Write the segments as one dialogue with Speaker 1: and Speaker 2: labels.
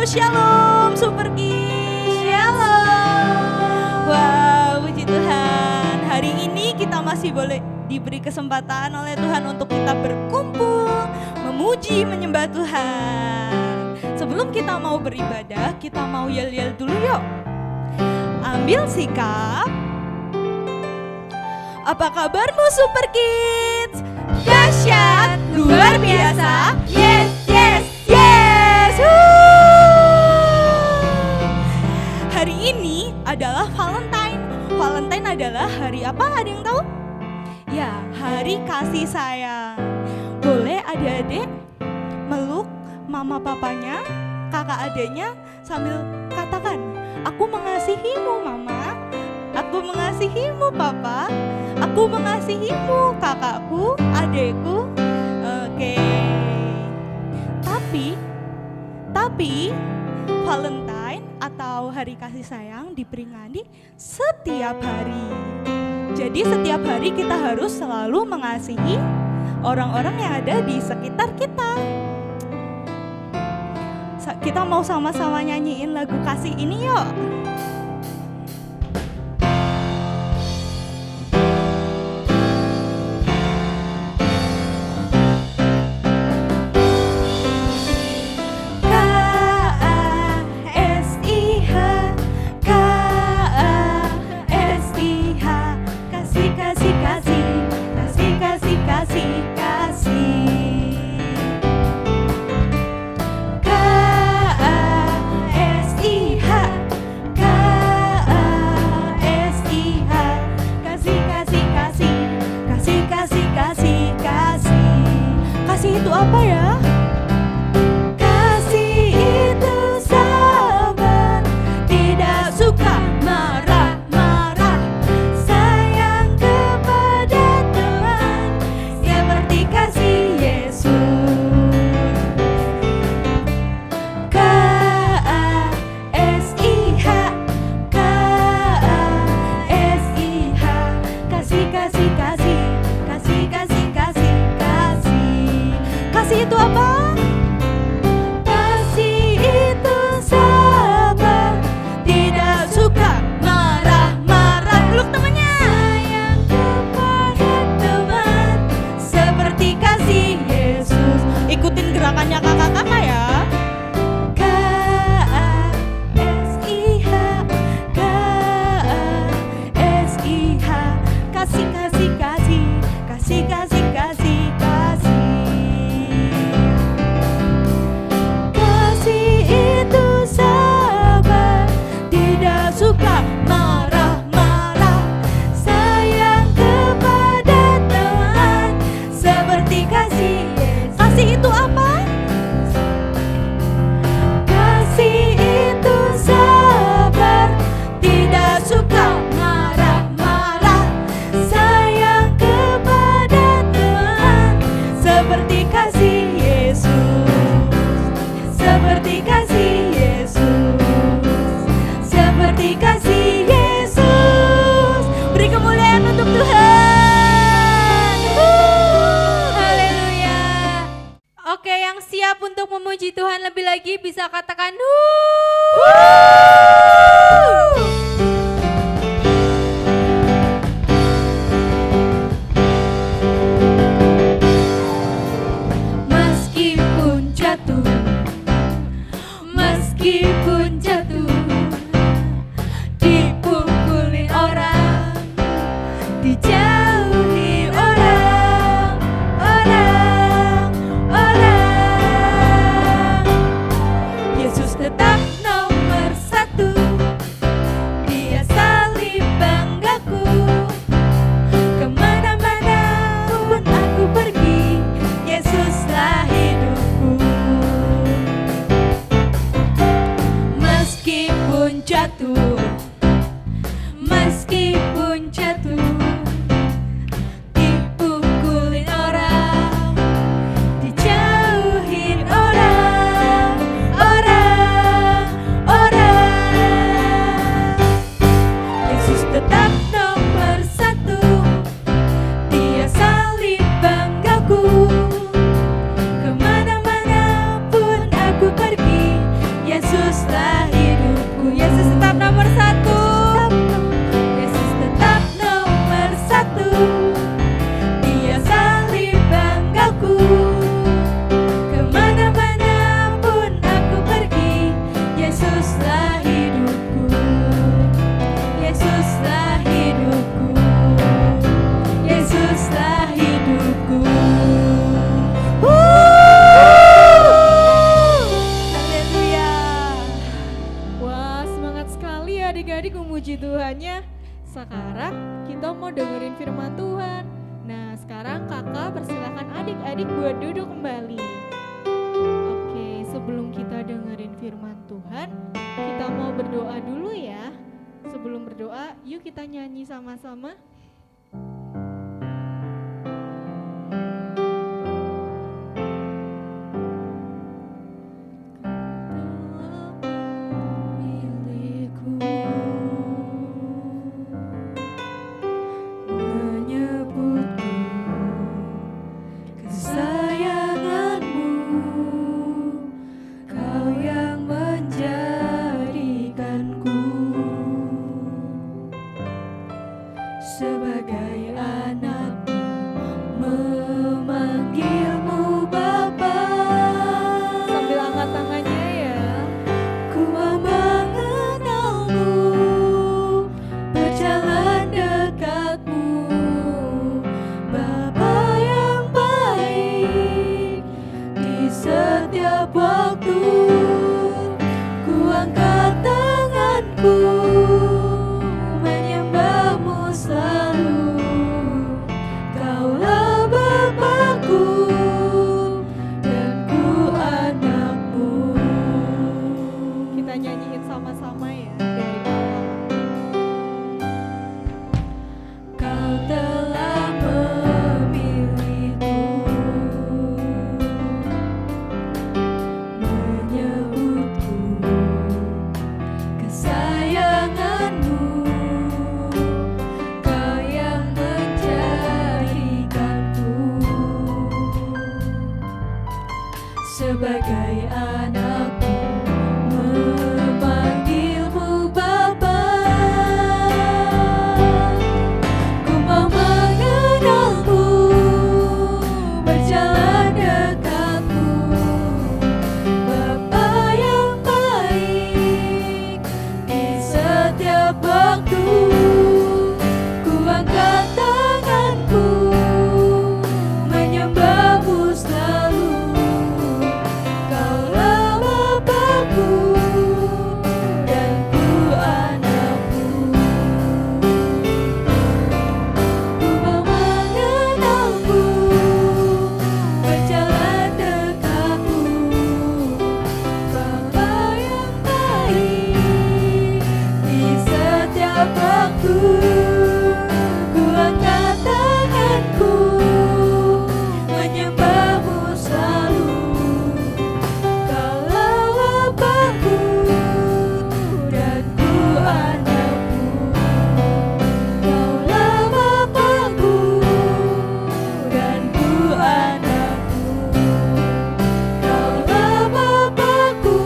Speaker 1: Shalom Super Kids.
Speaker 2: Shalom.
Speaker 1: Wow, puji Tuhan. Hari ini kita masih boleh diberi kesempatan oleh Tuhan untuk kita berkumpul, memuji, menyembah Tuhan. Sebelum kita mau beribadah, kita mau yel-yel dulu yuk. Ambil sikap. Apa kabarmu Super Kids?
Speaker 2: Dahsyat, luar biasa. Yes, yes,
Speaker 1: yes. Hari ini adalah Valentine. Valentine adalah hari apa? Ada yang tahu? Ya, hari kasih sayang. Boleh adik-adik meluk mama papanya, kakak adiknya sambil katakan, aku mengasihimu mama, aku mengasihimu papa, aku mengasihimu kakakku, adekku. Oke. Tapi Valentine atau hari kasih sayang diperingati setiap hari. Jadi setiap hari kita harus selalu mengasihi orang-orang yang ada di sekitar kita. Kita mau sama-sama nyanyiin lagu kasih ini yuk. Kasih itu apa ya? Kasih itu sabar, tidak suka marah-marah, sayang kepada teman, seperti kasih Yesus. K-A-S-I-H, K-A-S-I-H, kasih, kasih, kasih, kasih, kasih, kasih. Kasih itu apa? Kasih itu sabar, tidak suka marah-marah. Peluk temannya. Sayang kepada teman, seperti kasih Yesus. Ikutin gerakannya kakak-kakak ya. K-A-S-I-H, K-A-S-I-H, kasih, kasih, kasih, kasih, kasih, kasih. Suka marah-marah, sayang kepada teman, seperti kasih Yesus. Kasih itu apa? Kasih itu sabar, tidak suka marah-marah, sayang kepada teman, seperti kasih Yesus, seperti kasih Yesus, seperti kasih Yesus. Beri kemuliaan untuk Tuhan.
Speaker 2: Haleluya. Oke, yang siap untuk memuji Tuhan lebih lagi bisa katakan
Speaker 1: Meskipun jatuh, meskipun jatuh, dipukuli orang, dijauhi orang, Yesus tetap nomor satu. Dia salib banggaku, kemana-mana pun aku pergi, Yesuslah hidupku. Meski
Speaker 3: memuji Tuhannya. Sekarang kita mau dengerin firman Tuhan. Nah, sekarang kakak persilakan adik-adik buat duduk kembali. Oke, sebelum kita dengerin firman Tuhan, kita mau berdoa dulu ya. Sebelum berdoa, yuk kita nyanyi sama-sama.
Speaker 1: Sebagai anakmu memanggilmu Bapa.
Speaker 3: Sambil angkat tangannya ya.
Speaker 1: Ku mau mengenalmu, berjalan dekatmu, Bapa yang baik di setiap waktu. Ku angkat tanganku menyembahmu selalu. Kaulah Bapakku dan ku anakmu.
Speaker 3: Kita nyanyiin sama-sama ya dari awal.
Speaker 1: Kau telah memilihku, menyebutku kesayanganmu. Kau yang menjadikanku sebagai anakmu, memanggilmu Bapa. Ku mau mengenalmu, berjalan dekatmu, Bapa yang baik di setiap waktu. Ku angkat tanganku menyembahmu selalu. Kaulah Bapakku dan ku anakmu. Ku mau mengenalmu, berjalan dekatmu, Bapa yang baik di setiap waktu. Ku angkat tanganku menyembahmu selalu. Kaulah Bapakku dan ku anakmu. Kaulah Bapakku dan ku anakmu. Kaulah Bapakku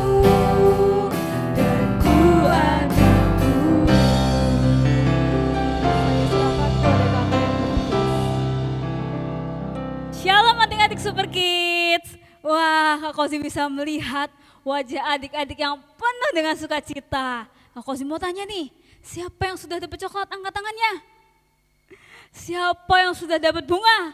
Speaker 1: dan ku anakku.
Speaker 3: Silakan kepada kakak yang bertugas.
Speaker 2: Shalom adik-adik Super Kids. Wah, Kak Kozi bisa melihat wajah adik-adik yang penuh dengan sukacita. Kak Kozi mau tanya nih, siapa yang sudah dapat coklat? Angkat tangannya. Siapa yang sudah dapat bunga?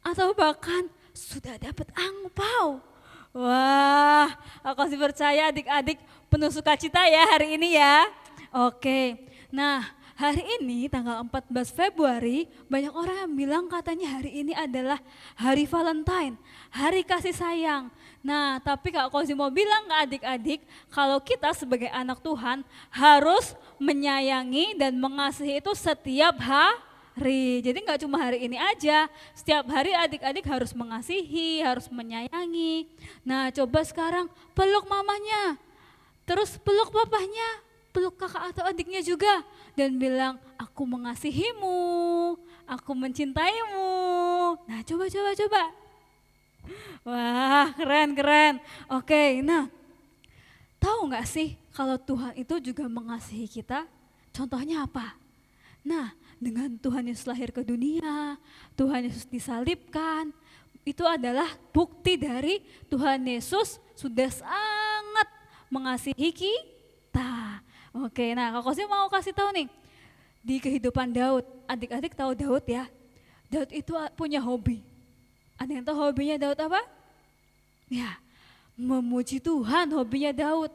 Speaker 2: Atau bahkan sudah dapat angpau? Wah, Kak Kozi percaya adik-adik penuh sukacita ya hari ini ya. Oke, nah hari ini tanggal 14 Februari banyak orang yang bilang katanya hari ini adalah hari Valentine, hari kasih sayang. Nah tapi Kak Kozi mau bilang ke adik-adik kalau kita sebagai anak Tuhan harus menyayangi dan mengasihi itu setiap hari. Jadi nggak cuma hari ini aja, setiap hari adik-adik harus mengasihi, harus menyayangi. Nah coba sekarang peluk mamanya, terus peluk papahnya, peluk kakak atau adiknya juga dan bilang aku mengasihimu, aku mencintaimu. Nah coba. Wah keren. Oke, nah tahu nggak sih kalau Tuhan itu juga mengasihi kita? Contohnya apa? Nah dengan Tuhan Yesus lahir ke dunia, Tuhan Yesus disalibkan, itu adalah bukti dari Tuhan Yesus sudah sangat mengasihi kita. Oke, nah Kak Kosi mau kasih tahu nih, di kehidupan Daud, adik-adik tahu Daud ya? Daud itu punya hobi. Ada yang tahu hobinya Daud apa? Ya, memuji Tuhan hobinya Daud.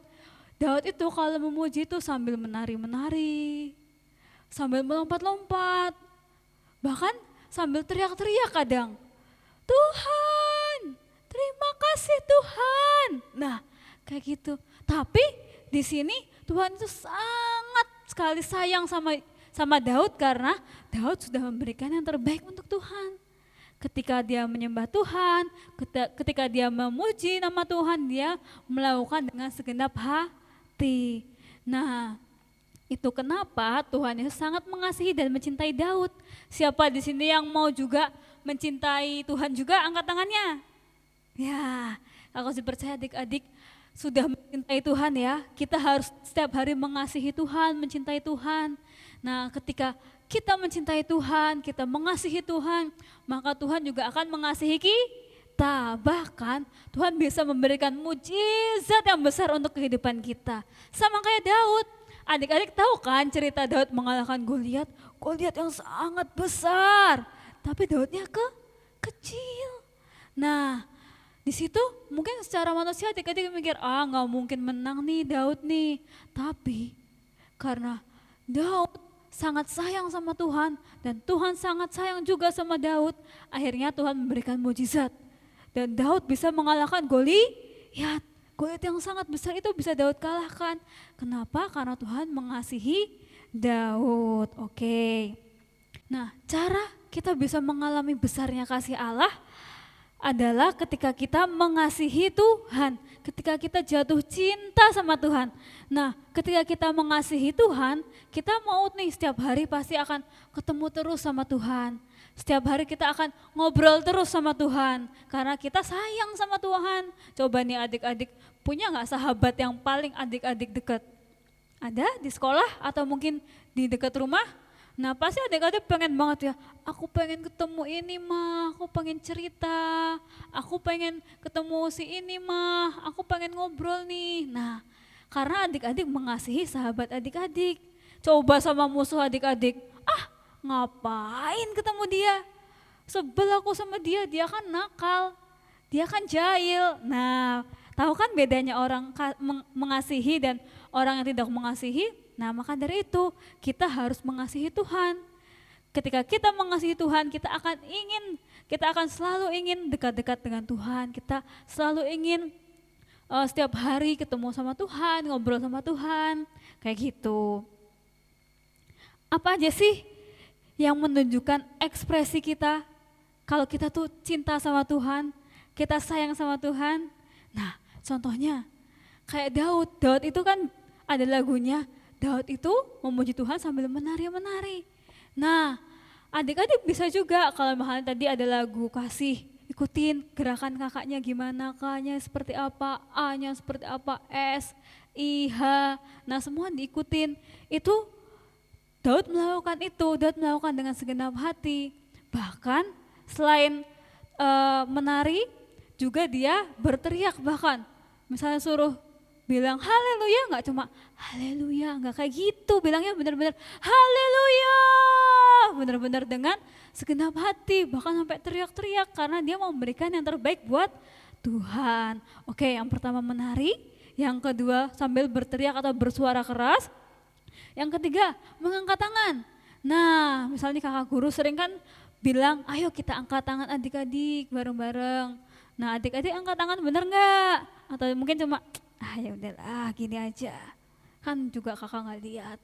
Speaker 2: Daud itu kalau memuji itu sambil menari-menari, sambil melompat-lompat, bahkan sambil teriak-teriak kadang. Tuhan, terima kasih Tuhan. Nah, kayak gitu. Tapi di sini Tuhan itu sangat sekali sayang sama Daud karena Daud sudah memberikan yang terbaik untuk Tuhan. Ketika dia menyembah Tuhan, ketika dia memuji nama Tuhan, dia melakukan dengan segenap hati. Nah, itu kenapa Tuhan Yesus sangat mengasihi dan mencintai Daud. Siapa di sini yang mau juga mencintai Tuhan juga, angkat tangannya. Ya, aku sih percaya adik-adik sudah mencintai Tuhan ya. Kita harus setiap hari mengasihi Tuhan, mencintai Tuhan. Nah, ketika kita mencintai Tuhan, kita mengasihi Tuhan, maka Tuhan juga akan mengasihi kita. Bahkan Tuhan bisa memberikan mujizat yang besar untuk kehidupan kita. Sama kayak Daud. Adik-adik tahu kan cerita Daud mengalahkan Goliat? Goliat yang sangat besar, tapi Daudnya kecil. Nah, di situ mungkin secara manusia adik-adik mikir, nggak mungkin menang nih Daud nih. Tapi karena Daud sangat sayang sama Tuhan dan Tuhan sangat sayang juga sama Daud, akhirnya Tuhan memberikan mujizat. Dan Daud bisa mengalahkan Goliat. Goliat yang sangat besar itu bisa Daud kalahkan. Kenapa? Karena Tuhan mengasihi Daud. Oke. Nah, cara kita bisa mengalami besarnya kasih Allah adalah ketika kita mengasihi Tuhan, ketika kita jatuh cinta sama Tuhan. Nah, ketika kita mengasihi Tuhan, kita mau nih setiap hari pasti akan ketemu terus sama Tuhan. Setiap hari kita akan ngobrol terus sama Tuhan, karena kita sayang sama Tuhan. Coba nih adik-adik, punya gak sahabat yang paling adik-adik dekat? Ada di sekolah atau mungkin di dekat rumah? Nah pasti adik-adik pengen banget ya, aku pengen ketemu ini mah, aku pengen cerita, aku pengen ketemu si ini mah, aku pengen ngobrol nih. Nah karena adik-adik mengasihi sahabat adik-adik. Coba sama musuh adik-adik, ngapain ketemu dia? Sebel aku sama dia, dia kan nakal, dia kan jahil. Nah tahu kan bedanya orang mengasihi dan orang yang tidak mengasihi? Nah maka dari itu kita harus mengasihi Tuhan. Ketika kita mengasihi Tuhan, kita akan selalu ingin dekat-dekat dengan Tuhan. Kita selalu ingin setiap hari ketemu sama Tuhan, ngobrol sama Tuhan, kayak gitu. Apa aja sih yang menunjukkan ekspresi kita kalau kita tuh cinta sama Tuhan, kita sayang sama Tuhan? Nah contohnya kayak Daud. Daud itu kan ada lagunya, Daud itu memuji Tuhan sambil menari-menari. Nah, adik-adik bisa juga kalau misalnya tadi ada lagu kasih, ikutin gerakan kakaknya gimana, K-nya seperti apa, A-nya seperti apa, S, I, H. Nah, semua diikutin. Itu Daud melakukan itu, Daud melakukan dengan segenap hati. Bahkan selain menari, juga dia berteriak bahkan. Misalnya suruh bilang haleluya, nggak cuma haleluya, nggak kayak gitu, bilangnya benar-benar haleluya, benar-benar dengan segenap hati, bahkan sampai teriak-teriak karena dia mau memberikan yang terbaik buat Tuhan. Oke, yang pertama menari, yang kedua sambil berteriak atau bersuara keras, yang ketiga mengangkat tangan. Nah misalnya kakak guru sering kan bilang ayo kita angkat tangan adik-adik bareng-bareng. Nah adik-adik angkat tangan bener nggak? Atau mungkin cuma ya udahlah gini aja, kan juga kakak nggak lihat.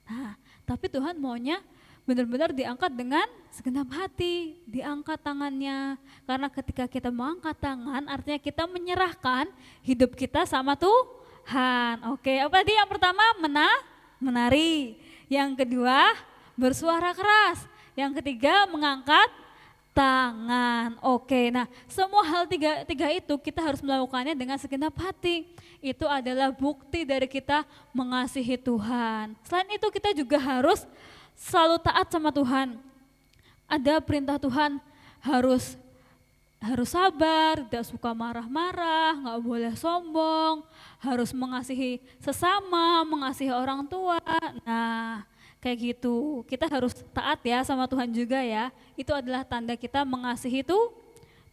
Speaker 2: Nah tapi Tuhan maunya benar-benar diangkat dengan segenap hati, diangkat tangannya. Karena ketika kita mengangkat tangan artinya kita menyerahkan hidup kita sama Tuhan. Oke, apa tadi yang pertama menari, yang kedua bersuara keras, yang ketiga mengangkat tangan. Oke, nah semua hal tiga itu kita harus melakukannya dengan segenap hati. Itu adalah bukti dari kita mengasihi Tuhan. Selain itu kita juga harus selalu taat sama Tuhan. Ada perintah Tuhan harus sabar, tidak suka marah-marah, nggak boleh sombong, harus mengasihi sesama, mengasihi orang tua. Nah kayak gitu, kita harus taat ya sama Tuhan juga ya. Itu adalah tanda kita mengasihi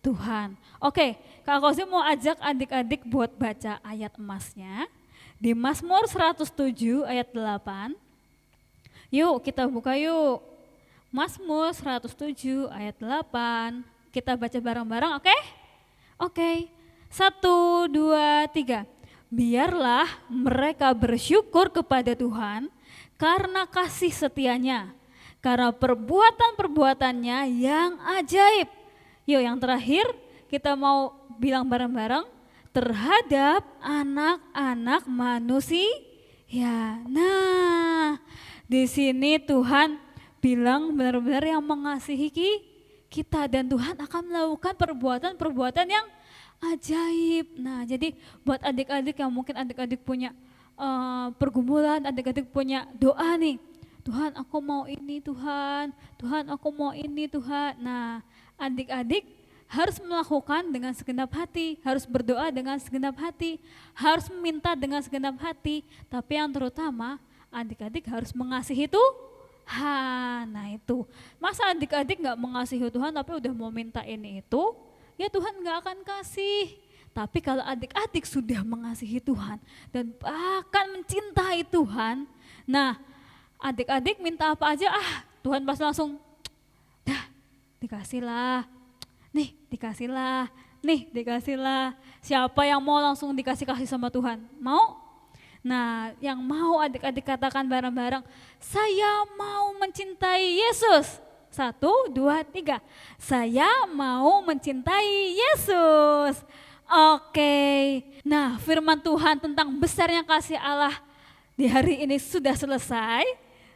Speaker 2: Tuhan. Oke, Kak Kosim mau ajak adik-adik buat baca ayat emasnya. Di Mazmur 107 ayat 8. Yuk kita buka yuk. Mazmur 107 ayat 8. Kita baca bareng-bareng, oke? Oke. 1, 2, 3. Biarlah mereka bersyukur kepada Tuhan karena kasih setianya, karena perbuatan-perbuatannya yang ajaib. Yuk yang terakhir kita mau bilang bareng-bareng, terhadap anak-anak manusia. Ya, nah di sini Tuhan bilang benar-benar yang mengasihi kita dan Tuhan akan melakukan perbuatan-perbuatan yang ajaib. Nah, jadi buat adik-adik yang mungkin adik-adik punya pergumulan, adik-adik punya doa nih. Tuhan, aku mau ini Tuhan. Tuhan, aku mau ini Tuhan. Nah, adik-adik harus melakukan dengan segenap hati, harus berdoa dengan segenap hati, harus meminta dengan segenap hati. Tapi yang terutama, adik-adik harus mengasihi Tuhan. Nah itu, masa adik-adik gak mengasihi Tuhan tapi udah mau minta ini itu, ya Tuhan gak akan kasih. Tapi kalau adik-adik sudah mengasihi Tuhan dan bahkan mencintai Tuhan, nah adik-adik minta apa aja, Tuhan pasti langsung, dah dikasihlah, nih dikasihlah, nih dikasihlah. Siapa yang mau langsung dikasih-kasih sama Tuhan? Mau? Nah yang mau adik-adik katakan bareng-bareng, saya mau mencintai Yesus. 1, 2, 3. Saya mau mencintai Yesus. Oke. Nah, firman Tuhan tentang besarnya kasih Allah di hari ini sudah selesai.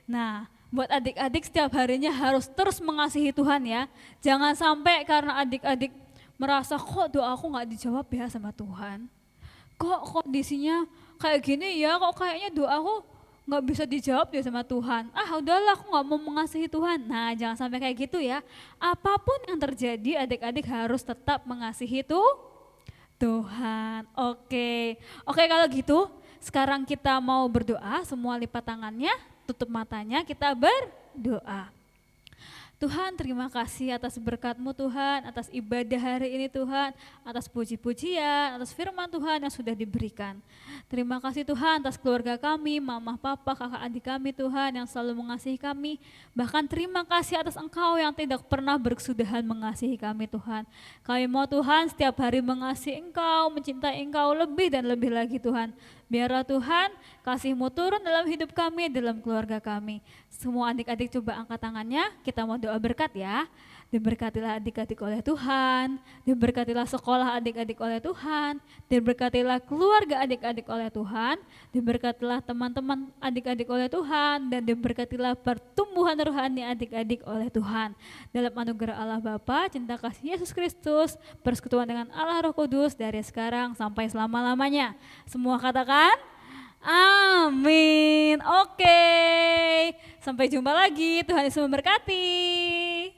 Speaker 2: Nah, buat adik-adik setiap harinya harus terus mengasihi Tuhan ya. Jangan sampai karena adik-adik merasa kok doaku gak dijawab ya sama Tuhan. Kok kondisinya kayak gini ya, kok kayaknya doaku nggak bisa dijawab ya sama Tuhan. Udahlah aku nggak mau mengasihi Tuhan. Nah jangan sampai kayak gitu ya. Apapun yang terjadi adik-adik harus tetap mengasihi Tuhan. Oke kalau gitu sekarang kita mau berdoa. Semua lipat tangannya, tutup matanya, kita berdoa. Tuhan terima kasih atas berkat-Mu Tuhan, atas ibadah hari ini Tuhan, atas puji-pujian, atas firman Tuhan yang sudah diberikan. Terima kasih Tuhan atas keluarga kami, mama, papa, kakak, adik kami Tuhan yang selalu mengasihi kami. Bahkan terima kasih atas Engkau yang tidak pernah berkesudahan mengasihi kami Tuhan. Kami mau Tuhan setiap hari mengasihi Engkau, mencintai Engkau lebih dan lebih lagi Tuhan. Biarlah Tuhan kasih-Mu turun dalam hidup kami, dalam keluarga kami. Semua adik-adik coba angkat tangannya, kita mau doa berkat ya. Diberkatilah adik-adik oleh Tuhan, diberkatilah sekolah adik-adik oleh Tuhan, diberkatilah keluarga adik-adik oleh Tuhan, diberkatilah teman-teman adik-adik oleh Tuhan, dan diberkatilah pertumbuhan rohani adik-adik oleh Tuhan. Dalam anugerah Allah Bapa, cinta kasih Yesus Kristus, persekutuan dengan Allah Roh Kudus dari sekarang sampai selama-lamanya. Semua katakan, amin. Oke, sampai jumpa lagi. Tuhan Yesus memberkati.